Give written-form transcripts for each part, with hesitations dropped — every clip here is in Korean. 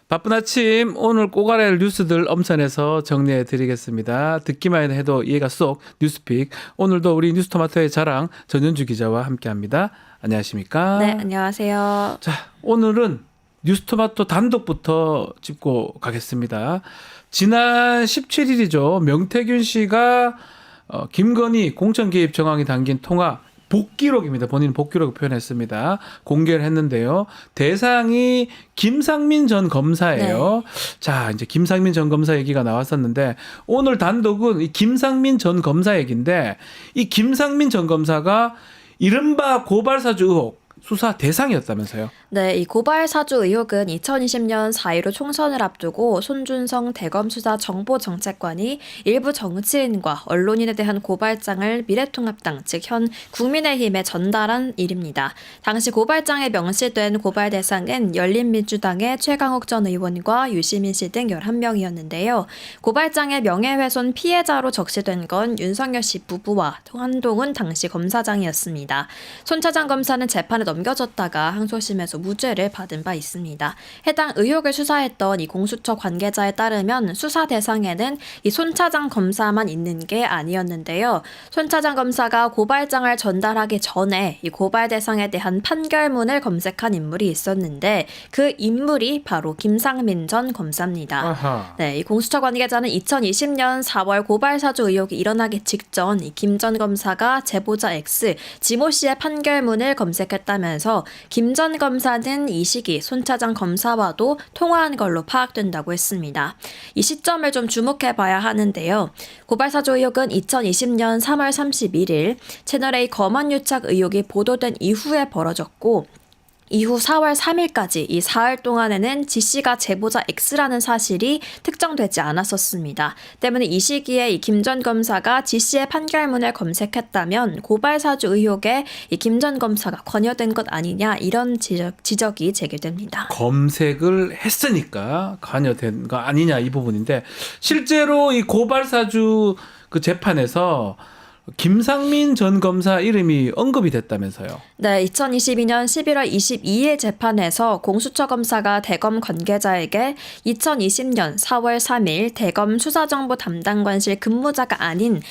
바쁜 아침 오늘 꼬가랄 뉴스들 엄선해서 정리해 드리겠습니다. 듣기만 해도 이해가 쏙 뉴스픽. 오늘도 우리 뉴스토마토의 자랑 전현주 기자와 함께합니다. 안녕하십니까? 네, 안녕하세요. 자, 오늘은 뉴스토마토 단독부터 짚고 가겠습니다. 지난 17일이죠. 명태균 씨가 김건희 공천 개입 정황이 담긴 통화 복기록입니다. 본인 복기록을 표현했습니다. 공개를 했는데요. 대상이 김상민 전 검사예요. 네. 자, 이제 김상민 전 검사 얘기가 나왔었는데 오늘 단독은 이 김상민 전 검사 얘기인데 이 김상민 전 검사가 이른바 고발사주 의혹 수사 대상이었다면서요? 네, 이 고발 사주 의혹은 2020년 4.15 총선을 앞두고 손준성 대검수사정보정책관이 일부 정치인과 언론인에 대한 고발장을 미래통합당, 즉 현 국민의힘에 전달한 일입니다. 당시 고발장에 명시된 고발 대상은 열린민주당의 최강욱 전 의원과 유시민 씨 등 11명이었는데요. 고발장에 명예훼손 피해자로 적시된 건 윤석열 씨 부부와 한동훈 당시 검사장이었습니다. 손 차장 검사는 재판에 넘겨졌다가 항소심에서 무죄를 받은 바 있습니다. 해당 의혹을 수사했던 이 공수처 관계자에 따르면 수사 대상에는 이 손 차장 검사만 있는 게 아니었는데요. 손 차장 검사가 고발장을 전달하기 전에 이 고발 대상에 대한 판결문을 검색한 인물이 있었는데 그 인물이 바로 김상민 전 검사입니다. 아하. 네, 이 공수처 관계자는 2020년 4월 고발 사주 의혹이 일어나기 직전 이 김 전 검사가 제보자 X, 지모 씨의 판결문을 검색했다면서 김 전 검사는 이 시기 손 차장 검사와도 통화한 걸로 파악된다고 했습니다. 이 시점을 좀 주목해 봐야 하는데요. 고발 사주 의혹은 2020년 3월 31일 채널A 검언유착 의혹이 보도된 이후에 벌어졌고 이후 4월 3일까지 이 사흘 동안에는 G씨가 제보자 X라는 사실이 특정되지 않았었습니다. 때문에 이 시기에 이 김 전 검사가 G씨의 판결문을 검색했다면 고발 사주 의혹에 이 김 전 검사가 관여된 것 아니냐 이런 지적이 제기됩니다. 검색을 했으니까 관여된 거 아니냐 이 부분인데 실제로 이 고발사주 그 재판에서 김상민 전 검사 이름이 언급이 됐다면서요? 네, 2022년 11월 22일 재판에서 공수처 검사가 대검 관계자에게 2020년 4월 3일 대검 수사정보 담당관실 근무자가 아닌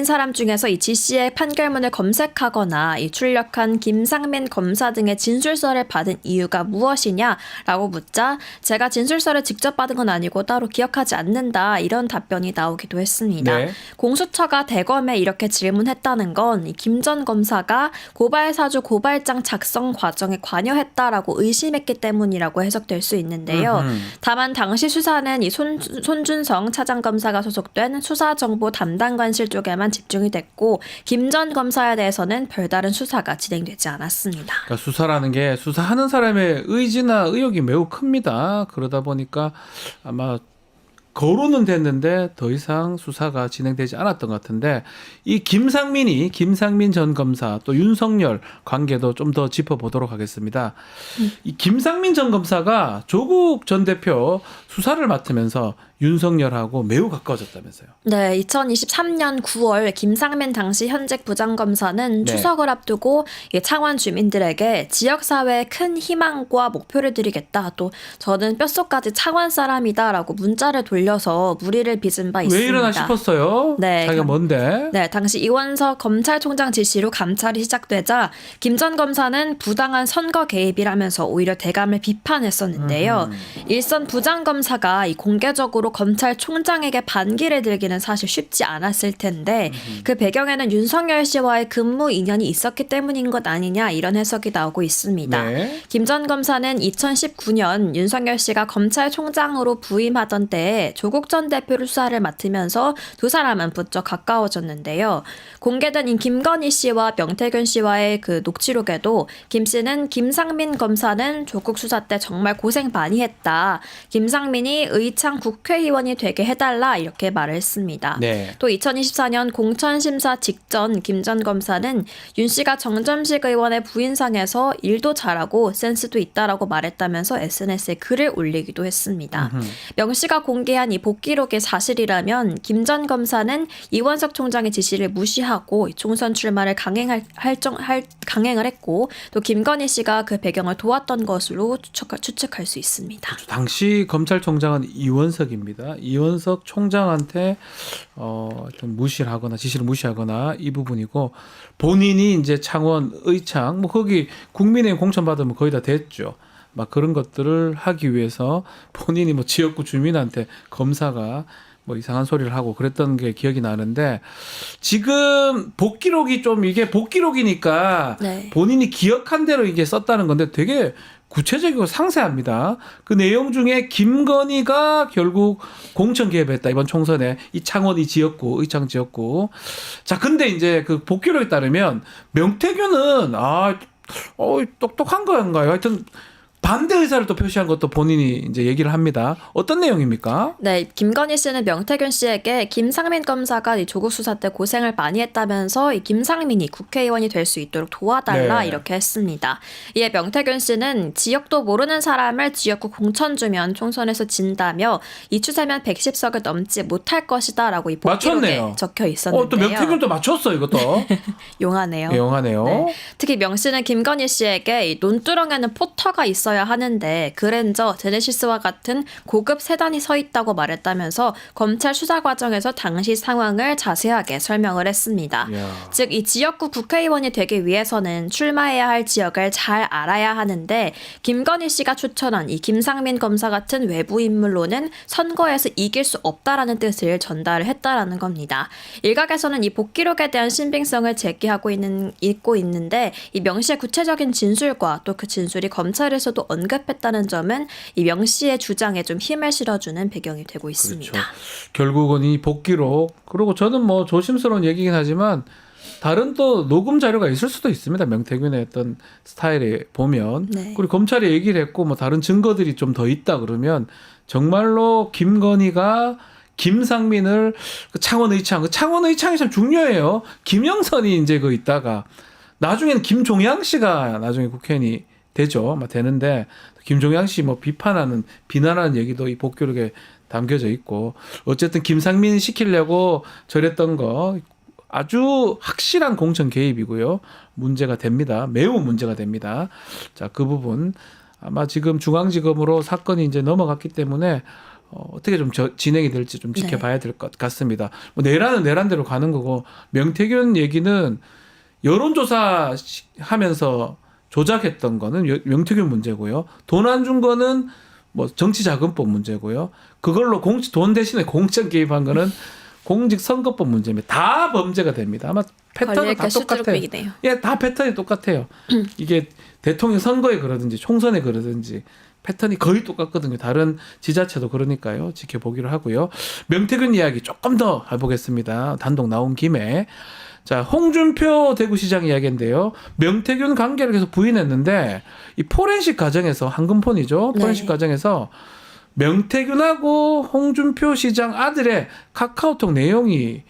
사람 중에서 이 G씨의 판결문을 검색하거나 이 출력한 김상민 검사 등의 진술서를 받은 이유가 무엇이냐라고 묻자 제가 진술서를 직접 받은 건 아니고 따로 기억하지 않는다 이런 답변이 나오기도 했습니다. 네. 공수처가 대검에 이렇게 질문했다는 건 김 전 검사가 고발사주 고발장 작성 과정에 관여했다라고 의심했기 때문이라고 해석될 수 있는데요. 다만 당시 수사는 이 손준성 차장검사가 소속된 수사정보 담당관실 쪽에만 집중이 됐고 김 전 검사에 대해서는 별다른 수사가 진행되지 않았습니다. 그러니까 수사라는 게 수사하는 사람의 의지나 의욕이 매우 큽니다. 그러다 보니까 아마 거론은 됐는데 더 이상 수사가 진행되지 않았던 것 같은데 이 김상민 전 검사 또 윤석열 관계도 좀 더 짚어보도록 하겠습니다. 이 김상민 전 검사가 조국 전 대표 수사를 맡으면서 윤석열하고 매우 가까워졌다면서요. 네, 2023년 9월 김상민 당시 현직 부장검사는 네. 추석을 앞두고 창원 주민들에게 지역사회에 큰 희망과 목표를 드리겠다. 또 저는 뼛속까지 창원 사람이다라고 문자를 돌려서 무리를 빚은 바 있습니다. 왜 이러나 싶었어요? 네, 자기가 뭔데? 네, 당시 이원석 검찰총장 지시로 감찰이 시작되자 김 전 검사는 부당한 선거 개입이라면서 오히려 대감을 비판했었는데요. 일선 부장검사가 이 공개적으로 검찰총장에게 반기를 들기는 사실 쉽지 않았을 텐데 그 배경에는 윤석열 씨와의 근무 인연이 있었기 때문인 것 아니냐 이런 해석이 나오고 있습니다. 네. 김 전 검사는 2019년 윤석열 씨가 검찰총장으로 부임하던 때에 조국 전 대표를 수사를 맡으면서 두 사람은 부쩍 가까워졌는데요. 공개된 김건희 씨와 명태균 씨와의 그 녹취록에도 김 씨는 김상민 검사는 조국 수사 때 정말 고생 많이 했다. 김상민이 의창 국회 국회의원이 되게 해달라 이렇게 말을 했습니다. 네. 또 2024년 공천심사 직전 김 전 검사는 윤 씨가 정점식 의원의 부인상에서 일도 잘하고 센스도 있다라고 말했다면서 SNS에 글을 올리기도 했습니다. 명 씨가 공개한 이 복기록이 사실이라면 김 전 검사는 이원석 총장의 지시를 무시하고 총선 출마를 강행을 했고 또 김건희 씨가 그 배경을 도왔던 것으로 추측할 수 있습니다. 당시 검찰총장은 이원석입니다. 이원석 총장한테 하여튼 무시를 하거나 지시를 무시하거나 이 부분이고 본인이 이제 창원 의창 뭐 거기 국민의힘 공천 받으면 거의 다 됐죠. 막 그런 것들을 하기 위해서 본인이 뭐 지역구 주민한테 검사가 뭐 이상한 소리를 하고 그랬던 게 기억이 나는데 지금 복기록이 좀 이게 복기록이니까 네. 본인이 기억한 대로 이게 썼다는 건데 되게 구체적이고 상세합니다. 그 내용 중에 김건희가 결국 공천 개입했다. 이번 총선에 이 창원 이 지역구, 의창 지역구. 자, 근데 이제 그 복기록에 따르면 명태균은 똑똑한 건가요? 하여튼 반대 의사를 또 표시한 것도 본인이 이제 얘기를 합니다. 어떤 내용입니까? 네, 김건희 씨는 명태균 씨에게 김상민 검사가 이 조국 수사 때 고생을 많이 했다면서 이 김상민이 국회의원이 될 수 있도록 도와달라 네. 이렇게 했습니다. 이에 명태균 씨는 지역도 모르는 사람을 지역구 공천 주면 총선에서 진다며 이 추세면 110석을 넘지 못할 것이다라고 이 복기록에 맞췄네요. 적혀 있었는데요. 또 명태균도 맞췄어 이것도. 용하네요. 용하네요. 네. 특히 명 씨는 김건희 씨에게 이 논두렁에는 포터가 있어야 하는데 그랜저, 제네시스와 같은 고급 세단이 서 있다고 말했다면서 검찰 수사 과정에서 당시 상황을 자세하게 설명을 했습니다. 이야. 즉 이 지역구 국회의원이 되기 위해서는 출마해야 할 지역을 잘 알아야 하는데 김건희 씨가 추천한 이 김상민 검사 같은 외부 인물로는 선거에서 이길 수 없다라는 뜻을 전달을 했다라는 겁니다. 일각에서는 이 복기록에 대한 신빙성을 제기하고 있는데 이 명 씨의 구체적인 진술과 또 그 진술이 검찰에서도 언급했다는 점은 이 명 씨의 주장에 좀 힘을 실어주는 배경이 되고 있습니다. 그렇죠. 결국은 이 복기록 그리고 저는 뭐 조심스러운 얘기긴 하지만 다른 또 녹음 자료가 있을 수도 있습니다. 명태균의 어떤 스타일에 보면 네. 그리고 검찰이 얘기를 했고 뭐 다른 증거들이 좀 더 있다 그러면 정말로 김건희가 김상민을 그 창원 의창이 참 중요해요. 김영선이 이제 그 있다가 나중에는 김종양 씨가 나중에 국회의원이 되죠. 아마 되는데 김종양 씨 뭐 비난하는 얘기도 이 복기록에 담겨져 있고 어쨌든 김상민 시키려고 저랬던 거 아주 확실한 공천 개입이고요. 문제가 됩니다. 매우 문제가 됩니다. 자, 그 부분 아마 지금 중앙지검으로 사건이 이제 넘어갔기 때문에 어떻게 좀 진행이 될지 좀 지켜봐야 될 것 같습니다. 뭐 내란은 내란대로 가는 거고 명태균 얘기는 여론조사 하면서 조작했던 거는 명태균 문제고요. 돈 안 준 거는 뭐 정치자금법 문제고요. 그걸로 돈 대신에 공천 개입한 거는 공직선거법 문제입니다. 다 범죄가 됩니다. 아마 패턴은 다 똑같아요. 예, 다 패턴이 똑같아요. 이게 대통령 선거에 그러든지 총선에 그러든지 패턴이 거의 똑같거든요. 다른 지자체도 그러니까요. 지켜보기로 하고요. 명태균 이야기 조금 더 해보겠습니다. 단독 나온 김에. 자, 홍준표 대구시장 이야기인데요. 명태균 관계를 계속 부인했는데 이 포렌식 과정에서 한금폰이죠. 포렌식 과정에서 명태균하고 홍준표 시장 아들의 카카오톡 내용이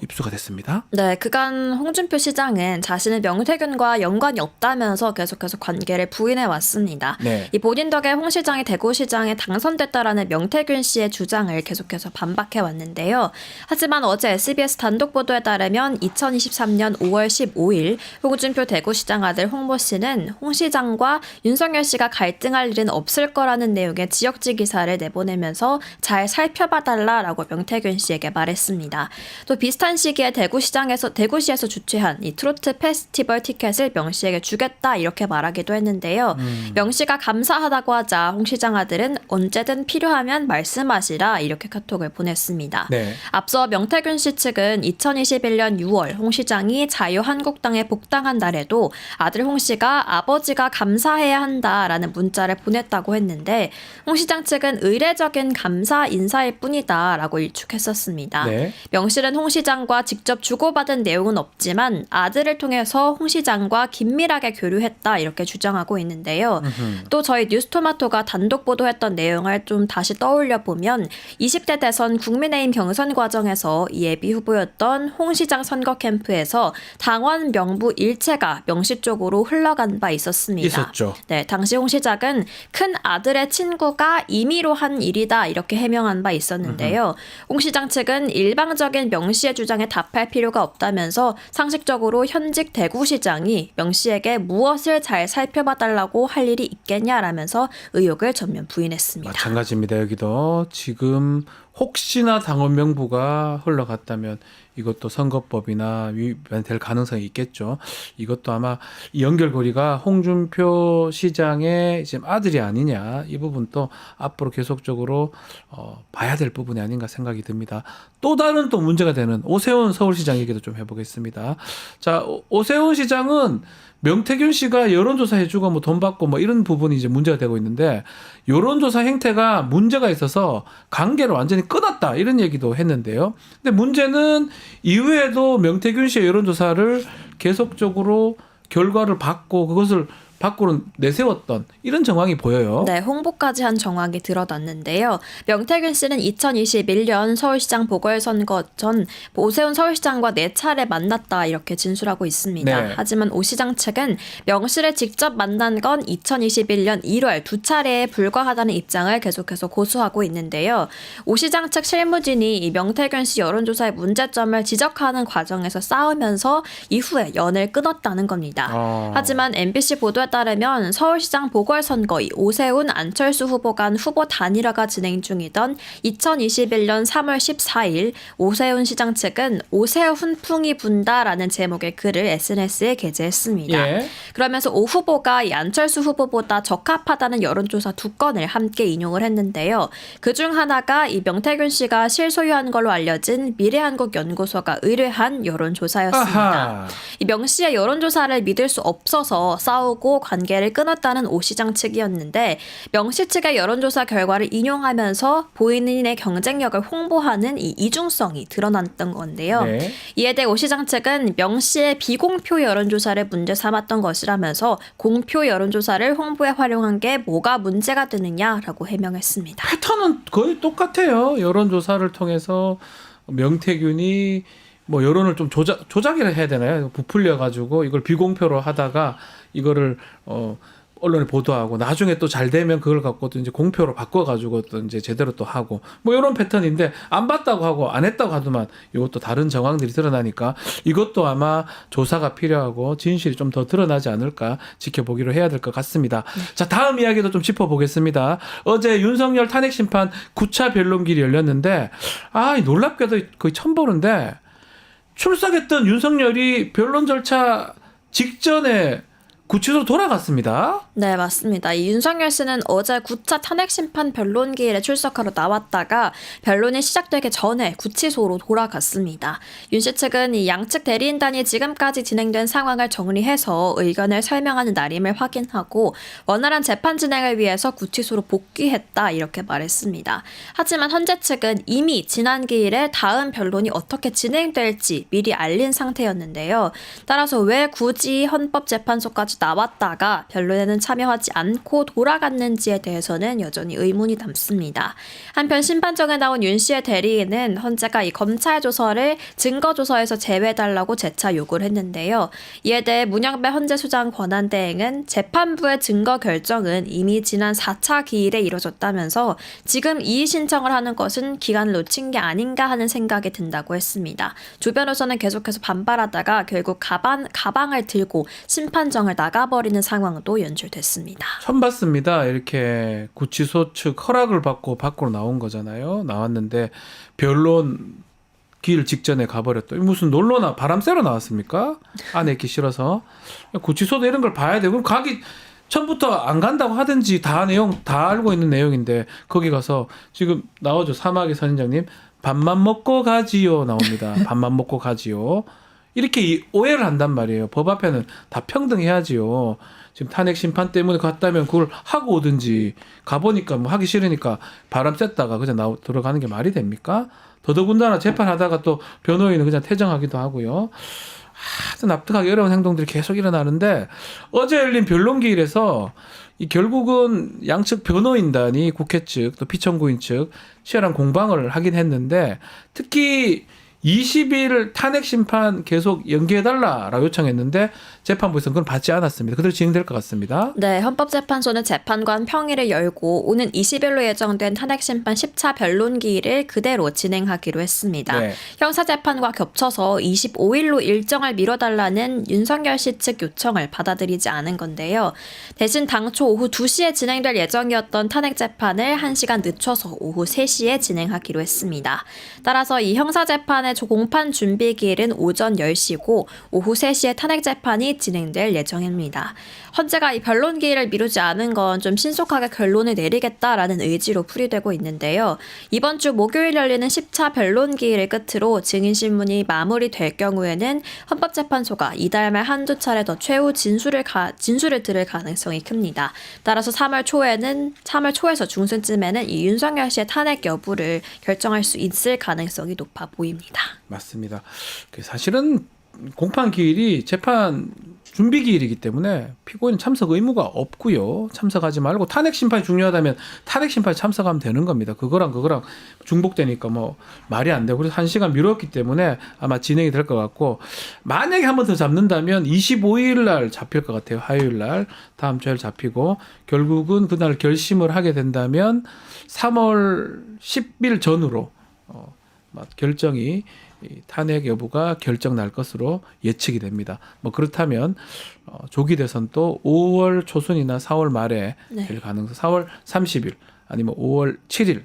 입수가 됐습니다. 네, 그간 홍준표 시장은 자신은 명태균과 연관이 없다면서 계속해서 관계를 부인해 왔습니다. 네. 이 본인 덕에 홍 시장이 대구시장에 당선됐다라는 명태균 씨의 주장을 계속해서 반박해 왔는데요. 하지만 어제 SBS 단독 보도에 따르면 2023년 5월 15일 홍준표 대구시장 아들 홍모 씨는 홍 시장과 윤석열 씨가 갈등할 일은 없을 거라는 내용의 지역지 기사를 내보내면서 잘 살펴봐달라라고 명태균 씨에게 말했습니다. 또 비슷한 시기에 대구시에서 주최한 이 트로트 페스티벌 티켓을 명 씨에게 주겠다 이렇게 말하기도 했는데요. 명 씨가 감사하다고 하자 홍 시장 아들은 언제든 필요하면 말씀하시라 이렇게 카톡을 보냈습니다. 네. 앞서 명태균 씨 측은 2021년 6월 홍 시장이 자유한국당에 복당한 날에도 아들 홍 씨가 아버지가 감사해야 한다라는 문자를 보냈다고 했는데 홍 시장 측은 의례적인 감사 인사일 뿐이다라고 일축했었습니다. 네. 명 씨는 홍 시장과 직접 주고받은 내용은 없지만 아들을 통해서 홍 시장과 긴밀하게 교류했다 이렇게 주장하고 있는데요. 또 저희 뉴스토마토가 단독 보도했던 내용을 좀 다시 떠올려 보면 20대 대선 국민의힘 경선 과정에서 예비 후보였던 홍 시장 선거 캠프에서 당원 명부 일체가 명시 쪽으로 흘러간 바 있었습니다. 있었죠. 네, 당시 홍 시장은 큰 아들의 친구가 임의로 한 일이다 이렇게 해명한 바 있었는데요. 홍 시장 측은 일방적인 명 씨의 주장에 답할 필요가 없다면서 상식적으로 현직 대구시장이 명 씨에게 무엇을 잘 살펴봐달라고 할 일이 있겠냐라면서 의혹을 전면 부인했습니다. 마찬가지입니다. 여기도 지금 혹시나 당원 명부가 흘러갔다면 이것도 선거법이나 위반될 가능성이 있겠죠. 이것도 아마 이 연결고리가 홍준표 시장의 지금 아들이 아니냐, 이 부분도 앞으로 계속적으로 봐야 될 부분이 아닌가 생각이 듭니다. 또 다른 또 문제가 되는 오세훈 서울시장 얘기도 좀 해보겠습니다. 자, 오세훈 시장은 명태균 씨가 여론조사 해주고 뭐 돈 받고 뭐 이런 부분이 이제 문제가 되고 있는데, 여론조사 행태가 문제가 있어서 관계를 완전히 끊었다 이런 얘기도 했는데요. 근데 문제는 이후에도 명태균 씨의 여론조사를 계속적으로 결과를 받고 그것을 밖으로 내세웠던 이런 정황이 보여요. 네, 홍보까지 한 정황이 드러났는데요. 명태균 씨는 2021년 서울시장 보궐선거 전 오세훈 서울시장과 4차례 만났다 이렇게 진술하고 있습니다. 네. 하지만 오 시장 측은 명 씨를 직접 만난 건 2021년 1월 2차례에 불과하다는 입장을 계속해서 고수하고 있는데요. 오 시장 측 실무진이 이 명태균 씨 여론조사의 문제점을 지적하는 과정에서 싸우면서 이후에 연을 끊었다는 겁니다. 하지만 MBC 보도에 따르면 서울시장 보궐선거 오세훈 안철수 후보 간 후보 단일화가 진행 중이던 2021년 3월 14일 오세훈 시장 측은 오세훈 풍이 분다라는 제목의 글을 SNS에 게재했습니다. 예. 그러면서 오 후보가 이 안철수 후보보다 적합하다는 여론조사 2건을 함께 인용을 했는데요. 그중 하나가 이 명태균 씨가 실소유한 걸로 알려진 미래한국연구소가 의뢰한 여론조사였습니다. 이 명 씨의 여론조사를 믿을 수 없어서 싸우고 관계를 끊었다는 오 시장 측이었는데, 명 씨 측의 여론조사 결과를 인용하면서 본인의 경쟁력을 홍보하는 이 이중성이 드러났던 건데요. 네. 이에 대해 오 시장 측은 명 씨의 비공표 여론조사를 문제 삼았던 것이라면서 공표 여론조사를 홍보에 활용한 게 뭐가 문제가 되느냐라고 해명했습니다. 패턴은 거의 똑같아요. 여론조사를 통해서 명태균이 뭐 여론을 좀 조작이라 해야 되나요? 부풀려 가지고 이걸 비공표로 하다가 이거를 언론에 보도하고 나중에 또 잘 되면 그걸 갖고 또 이제 공표로 바꿔 가지고 또 이제 제대로 또 하고 뭐 이런 패턴인데, 안 봤다고 하고 안 했다고 하더만 이것도 다른 정황들이 드러나니까 이것도 아마 조사가 필요하고 진실이 좀 더 드러나지 않을까 지켜보기로 해야 될 것 같습니다. 자, 다음 이야기도 좀 짚어보겠습니다. 어제 윤석열 탄핵 심판 9차 변론길이 열렸는데, 놀랍게도 거의 처음 보는데 출석했던 윤석열이 변론 절차 직전에 구치소로 돌아갔습니다. 네, 맞습니다. 이 윤석열 씨는 어제 9차 탄핵심판 변론기일에 출석하러 나왔다가 변론이 시작되기 전에 구치소로 돌아갔습니다. 윤 씨 측은 이 양측 대리인단이 지금까지 진행된 상황을 정리해서 의견을 설명하는 날임을 확인하고 원활한 재판 진행을 위해서 구치소로 복귀했다 이렇게 말했습니다. 하지만 헌재 측은 이미 지난 기일에 다음 변론이 어떻게 진행될지 미리 알린 상태였는데요. 따라서 왜 굳이 헌법재판소까지 나왔다가 변론에는 참여하지 않고 돌아갔는지에 대해서는 여전히 의문이 남습니다. 한편 심판정에 나온 윤 씨의 대리인은 헌재가 이 검찰 조서를 증거 조서에서 제외해달라고 재차 요구를 했는데요. 이에 대해 문영배 헌재소장 권한대행은 재판부의 증거 결정은 이미 지난 4차 기일에 이뤄졌다면서 지금 이의 신청을 하는 것은 기간을 놓친 게 아닌가 하는 생각이 든다고 했습니다. 조 변호사는 계속해서 반발하다가 결국 가방을 들고 심판정을 나가버리는 상황도 연출됐습니다. 처음 봤습니다. 이렇게 구치소 측 허락을 받고 밖으로 나온 거잖아요. 나왔는데 변론 길 직전에 가버렸다. 무슨 놀러나 바람 쐬러 나왔습니까? 안에 있기 싫어서. 구치소도 이런 걸 봐야 되고, 그럼 가기 처음부터 안 간다고 하든지 다 알고 있는 내용인데 거기 가서 지금 나오죠. 사마귀 선인장님, 밥만 먹고 가지요 나옵니다. 밥만 먹고 가지요. 이렇게 오해를 한단 말이에요. 법 앞에는 다 평등해야지요. 지금 탄핵 심판 때문에 갔다면 그걸 하고 오든지, 가보니까 뭐 하기 싫으니까 바람 쐈다가 그냥 들어가는 게 말이 됩니까? 더더군다나 재판하다가 또 변호인은 그냥 퇴정하기도 하고요. 아주 납득하기 어려운 행동들이 계속 일어나는데, 어제 열린 변론기일에서 결국은 양측 변호인단이 국회 측 또 피청구인 측 치열한 공방을 하긴 했는데, 특히 20일 탄핵 심판 계속 연기해달라라고 요청했는데 재판부에서는 그건 받지 않았습니다. 그대로 진행될 것 같습니다. 네, 헌법재판소는 재판관 평일을 열고 오는 20일로 예정된 탄핵심판 10차 변론기일을 그대로 진행하기로 했습니다. 네. 형사재판과 겹쳐서 25일로 일정을 미뤄달라는 윤석열 씨 측 요청을 받아들이지 않은 건데요. 대신 당초 오후 2시에 진행될 예정이었던 탄핵재판을 1시간 늦춰서 오후 3시에 진행하기로 했습니다. 따라서 이 형사재판의 공판 준비기일은 오전 10시고 오후 3시에 탄핵재판이 진행될 예정입니다. 헌재가 이 변론기일을 미루지 않은 건 좀 신속하게 결론을 내리겠다라는 의지로 풀이되고 있는데요. 이번 주 목요일 열리는 10차 변론기일을 끝으로 증인신문이 마무리될 경우에는 헌법재판소가 이달 말 한두 차례 더 최후 진술을 들을 가능성이 큽니다. 따라서 3월 초에서 중순쯤에는 이 윤석열 씨의 탄핵 여부를 결정할 수 있을 가능성이 높아 보입니다. 맞습니다. 사실은 공판 기일이 재판 준비 기일이기 때문에 피고인 참석 의무가 없고요. 참석하지 말고, 탄핵 심판이 중요하다면 탄핵 심판에 참석하면 되는 겁니다. 그거랑 중복되니까 뭐 말이 안 되고, 그래서 1시간 미뤘기 때문에 아마 진행이 될 것 같고, 만약에 한 번 더 잡는다면 25일 날 잡힐 것 같아요. 화요일 날 다음 주에 잡히고, 결국은 그날 결심을 하게 된다면 3월 10일 전후로 결정이, 탄핵 여부가 결정 날 것으로 예측이 됩니다. 뭐 그렇다면 조기 대선도 5월 초순이나 4월 말에 될 가능성, 4월 30일 아니면 5월 7일,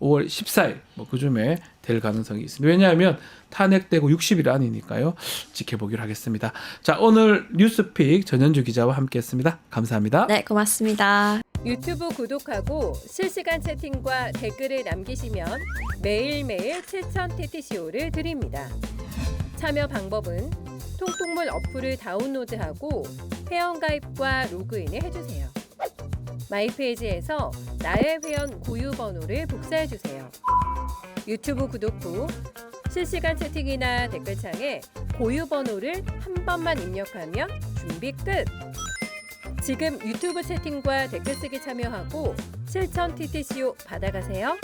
5월 14일 뭐 그쯤에 될 가능성이 있습니다. 왜냐하면 탄핵되고 60일 아니니까요. 지켜보기로 하겠습니다. 자, 오늘 뉴스픽 전현주 기자와 함께했습니다. 감사합니다. 네, 고맙습니다. 유튜브 구독하고 실시간 채팅과 댓글을 남기시면 매일매일 7,000TTCO를 드립니다. 참여 방법은 통통물 어플을 다운로드하고 회원가입과 로그인을 해주세요. 마이페이지에서 나의 회원 고유 번호를 복사해주세요. 유튜브 구독 후 실시간 채팅이나 댓글창에 고유 번호를 한 번만 입력하면 준비 끝! 지금 유튜브 채팅과 댓글 쓰기 참여하고 실천 TTCO 받아가세요.